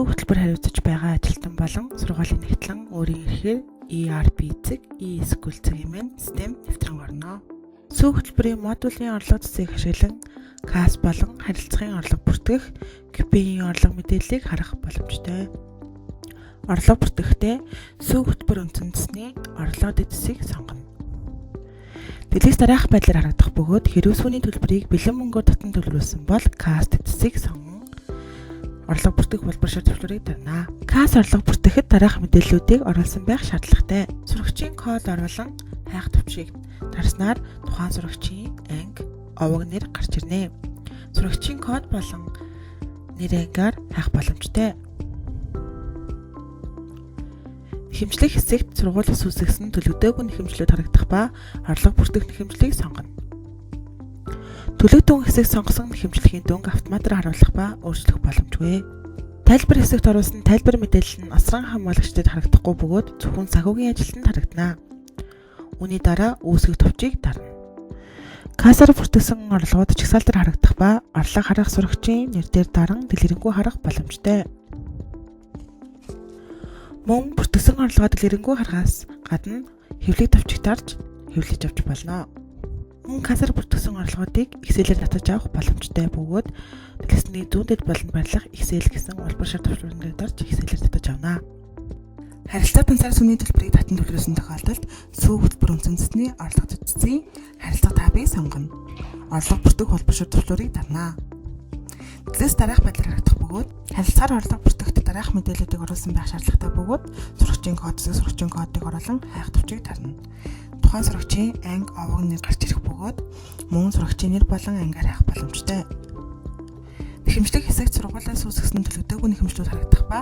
Сүү хөтөлбөр хариуцаж байгаа ажилтан болон сургуулийн нэгтлэн өөрийн эрхээр ERP зэг, E-SQL зэг хэмээн систем нэвтрэн орно. Сүү хөтөлбөрийн модулийн орлого цэцгийг ашиглан CAS болон харилцагын орлого бүртгэх, QP-ийн орлого мэдээллийг харах боломжтой. Орлого бүртгэхдээ сүү хөтөлбөр үндсэн цэсний орлого дэд цэсийг сонгоно. Дэлгээс дараах байдлаар харагдах бөгөөд хэрвээ сүүний төлбөрийг бэлэн мөнгөөр татан төлөвлөсөн бол CAS дэд цэсийг сонгон орлого бүртгэх болбор шаар төлбөрийг тарина. CAS орлого бүртгэхэд дараах мэдээллүүдийг оруулсан байх шаардлагатай. Сурагчийн код оруулан хайх төвчийг тарснаар тухайн сурагчийн анги, овог нэр гарч ирнэ. Сурагчийн код болон нэр ангиар хайх боломжтой. Нэхэмжлэх хэсэгт сургуулиас үүсгэсэн төлөгдөөгүй нэхэмжлүүд харагдах ба орлого бүртгэх нэхэмжлийг сонгоно. Төлөгдсөн хэсэг сонгосон нэхэмжлэхийн дүнг автоматар харуулах ба өөрчлөх боломжгүй. Тайлбар хэсэгт оруулсан тайлбар мэдээлэл нь асран хамгаалагчдад харагдахгүй бөгөөд зөвхөн санхүүгийн ажилтнанд харагдана. Үүний дараа үүсгэх товчийг дарна. CAS-аар бүртгэсэн орлогууд чагсаалтар харагдах ба орлого харах сурагчийн нэр дээр даран дэлгэрэнгүй харах боломжтой. Мөн бүртгэсэн орлогоо дэлгэрэнгүй харахаас гадна хэвлэг товчийг дарж хэвлэж авч болно. Мөн CAS-аар бүртгэсэн орлогуудыг Excel-ээр татаж авах боломжтой бөгөөд дэлгэцний зүүндэд болон барилах Excel гэсэн улбар шар төвшөөрөнд дарж Excel-ээр татаж авна. Харилцаа тансаар сүүний төлбөрийг татан төлөвлөсөн тохиолдолд сүү хөтөлбөр үндсэн цэсний орлого дэд цэсийн харилцаа табыг сонгоно. Орлого бүртгэх улбар шар төвшөөрийг дарна. Дэлгээс дараах байдлаар харагдах бөгөөд харилцаар орлого бүртгэхд дараах мэдээллүүдийг оруулсан байх шаардлагатай бөгөөд сурагчийн код зэрэг сурагчийн кодыг оруулан хайх төвчийг тарна. Тухайн сурагчийн анги, овог нэр гарч ирэх бөгөөд мөн сурагчийн нэр болон ангиар хайх боломжтой. Нэхэмжлэх хэсэгт сургуулиас үүсгэсэн төлөвлөгөөгүй нэхэмжлүүд харагдах ба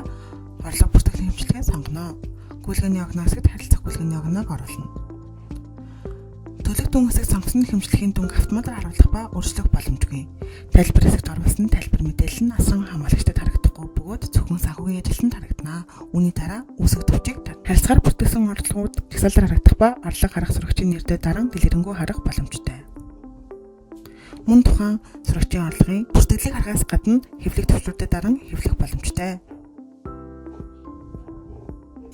орлого бүртгэх нэхэмжлэгээ сонгоно. Гүйлгээний огноо хэсэгт харилцах гүйлгээний огноог оруулна. Төлөг дүн хэсэг сонгосон нэхэмжлэхийн дүнг автоматар харуулах ба өөрчлөх боломжгүй. Тайлбар хэсэгт оруулсан тайлбар мэдээлэл нь асран хамгаалагчдад харагдахгүй бөгөөд зөвхөн санхүүгийн ажилтнанд харагдана. Үүний дараа үүсгэх төвчийг тарна. Харилцаагаар бүртгэсэн орлогууд чагсаалтар харагдах ба орлого харах сурагчийн нэртэй даран дэлгэрэнгүй харах боломжтой. Мөн тухайн сурагчийн орлогын бүртгэлийг харахаас гадна хэвлэх төвчлүүдэд даран хэвлэх боломжтой.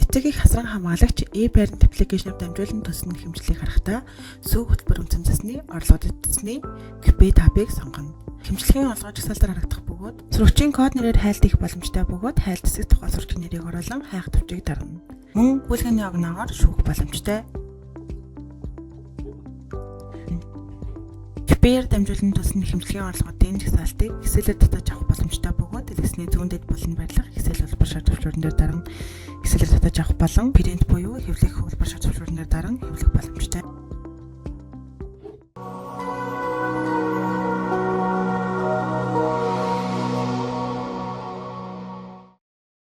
Эцэгийг хасран хамгаалагч e-parent application-аар дамжуулан төссөн нэхэмжлэлийг харахдаа сүү хөтөлбөр үндсэн цэсний орлого дэд цэсний QP табыг сонгоно. Хэмжлэгийн орлого жагсаалтаар харагдах бөгөөд сурагчийн код нэрээр хайлт хийх боломжтой бөгөөд хайлт хэсэг тухайн сурагчийн нэрийг оруулан хайх төвчийг дарна. Мөн гүйлгээний огноогоор шүүх боломжтой. QP-ээр дамжуулан төссөн нэхэмжлэгийн орлогуудын жагсаалтыг Excel-ээр татаж авах боломжтой бөгөөд дэлгэцний зүүндэд болон барилах Excel улбар шар төвшөөрөн дээр даран Excel-ээр татаж авах болон print буюу хэвлэх улбар шар төвшөөрөн дээр даран хэвлэх боломжтой.